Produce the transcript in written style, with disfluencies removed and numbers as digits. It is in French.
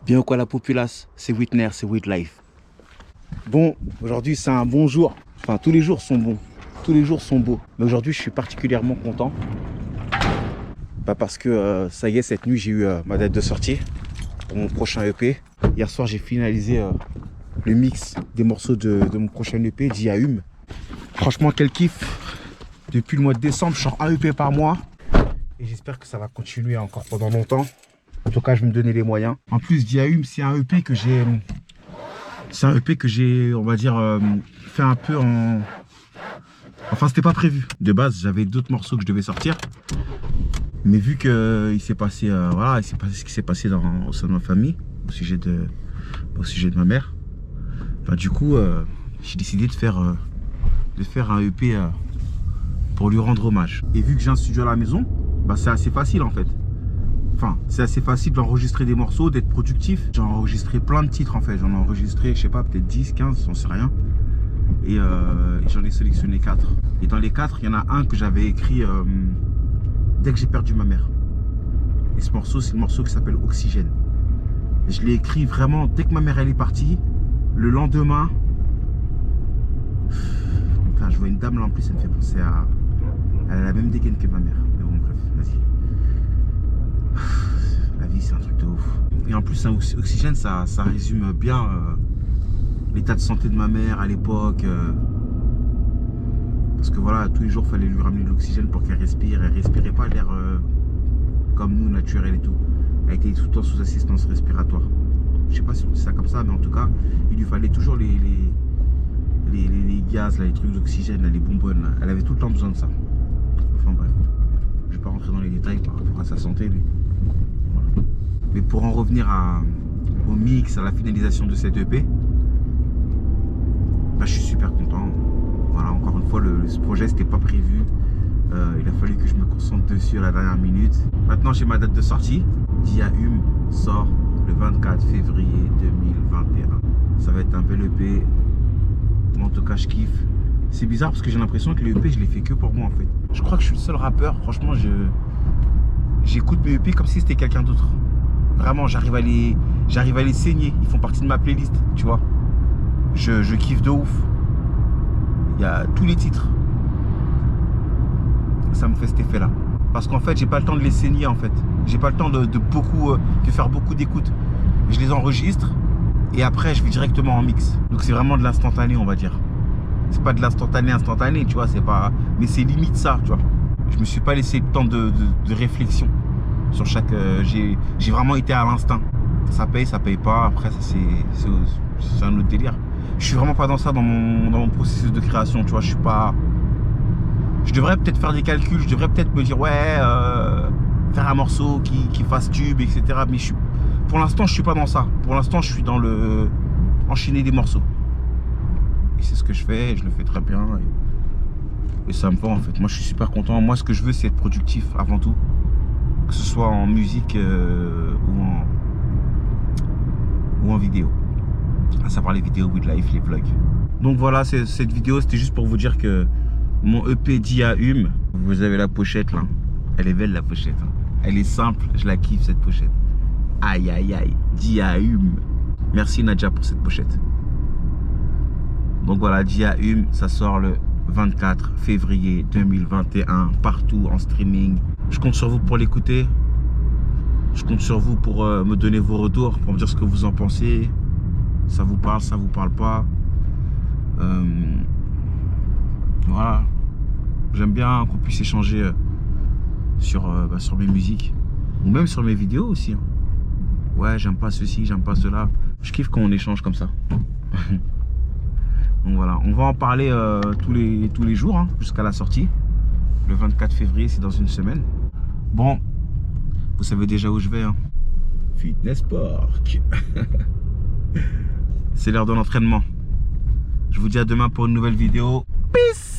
Bien ou quoi la populace, c'est Whitner, c'est With Life. Bon, aujourd'hui c'est un bon jour. Enfin, tous les jours sont bons. Tous les jours sont beaux. Mais aujourd'hui, je suis particulièrement content. Parce que ça y est, cette nuit, j'ai eu ma date de sortie pour mon prochain EP. Hier soir, j'ai finalisé le mix des morceaux de mon prochain EP, Dia Hum. Franchement, quel kiff. Depuis le mois de décembre, je sors un EP par mois. Et j'espère que ça va continuer encore pendant longtemps. En tout cas, je vais me donner les moyens. En plus, Dia Hum, c'est un EP que j'ai... C'est un EP que j'ai, on va dire, fait un peu en... Enfin, c'était pas prévu. De base, j'avais d'autres morceaux que je devais sortir. Mais vu qu'il s'est passé, voilà, il s'est passé ce qui s'est passé au sein de ma famille, au sujet de ma mère, bah, du coup, j'ai décidé de faire un EP pour lui rendre hommage. Et vu que j'ai un studio à la maison, bah, c'est assez facile en fait. Enfin, c'est assez facile d'enregistrer des morceaux, d'être productif. J'ai enregistré plein de titres en fait. J'en ai enregistré, je sais pas, peut-être 10, 15, j'en sais rien. Et j'en ai sélectionné 4. Et dans les 4, il y en a un que j'avais écrit dès que j'ai perdu ma mère. Et ce morceau, c'est le morceau qui s'appelle Oxygène. Et je l'ai écrit vraiment dès que ma mère elle est partie. Le lendemain, enfin, je vois une dame là en plus, elle me fait penser à... Elle a la même dégaine que ma mère. Mais bon, bref, vas-y. La vie, c'est un truc de ouf. Et en plus, Oxygène, ça résume bien l'état de santé de ma mère à l'époque. Parce que voilà, tous les jours, il fallait lui ramener de l'oxygène pour qu'elle respire. Elle respirait pas l'air comme nous, naturel et tout. Elle était tout le temps sous assistance respiratoire. Je sais pas si on dit ça comme ça, mais en tout cas, il lui fallait toujours les gaz, là, les trucs d'oxygène, les bonbonnes. Là. Elle avait tout le temps besoin de ça. Enfin bref, je vais pas rentrer dans les détails par rapport à sa santé, mais voilà. Mais pour en revenir au mix, à la finalisation de cette EP, bah, je suis super content. Voilà, encore une fois, ce projet c'était pas prévu. Il a fallu que je me concentre dessus à la dernière minute. Maintenant, j'ai ma date de sortie. Dia Hum sort le 24 février 2021. Ça va être un bel EP. En tout cas, je kiffe. C'est bizarre parce que j'ai l'impression que le EP, je l'ai fait que pour moi en fait. Je crois que je suis le seul rappeur. Franchement, j'écoute mes EP comme si c'était quelqu'un d'autre. Vraiment, j'arrive à les saigner. Ils font partie de ma playlist, tu vois. Je kiffe de ouf. Il y a tous les titres. Ça me fait cet effet là. Parce qu'en fait, j'ai pas le temps de les saigner en fait. J'ai pas le temps de faire beaucoup d'écoutes. Je les enregistre et après je vais directement en mix. Donc c'est vraiment de l'instantané, on va dire. C'est pas de l'instantané, tu vois, c'est pas. Mais c'est limite ça, tu vois. Je me suis pas laissé le temps de réflexion sur chaque. J'ai vraiment été à l'instinct. Ça paye pas. Après, ça c'est un autre délire. Je suis vraiment pas dans ça dans mon processus de création, tu vois. Je suis pas. Je devrais peut-être faire des calculs, je devrais peut-être me dire ouais, faire un morceau qui fasse tube, etc. Mais pour l'instant, je suis pas dans ça. Pour l'instant, je suis dans le enchaîner des morceaux. Et c'est ce que je fais, et je le fais très bien. Et ça me va en fait. Moi, je suis super content. Moi, ce que je veux, c'est être productif avant tout. Que ce soit en musique ou en vidéo. À savoir les vidéos With Life, les vlogs. Donc voilà, cette vidéo, c'était juste pour vous dire que mon EP Dia Hum, vous avez la pochette là. Elle est belle la pochette. Hein. Elle est simple, je la kiffe cette pochette. Aïe aïe aïe, Dia Hum. Merci Nadia pour cette pochette. Donc voilà, Dia Hum, ça sort le 24 février 2021, partout en streaming. Je compte sur vous pour l'écouter. Je compte sur vous pour me donner vos retours, pour me dire ce que vous en pensez. Ça vous parle, ça vous parle pas. Voilà. J'aime bien qu'on puisse échanger sur mes musiques. Ou même sur mes vidéos aussi. Hein. Ouais, j'aime pas ceci, j'aime pas cela. Je kiffe quand on échange comme ça. Donc voilà, on va en parler tous les jours, hein, jusqu'à la sortie. Le 24 février, c'est dans une semaine. Bon, vous savez déjà où je vais. Hein. Fitness Park. C'est l'heure de l'entraînement. Je vous dis à demain pour une nouvelle vidéo. Peace.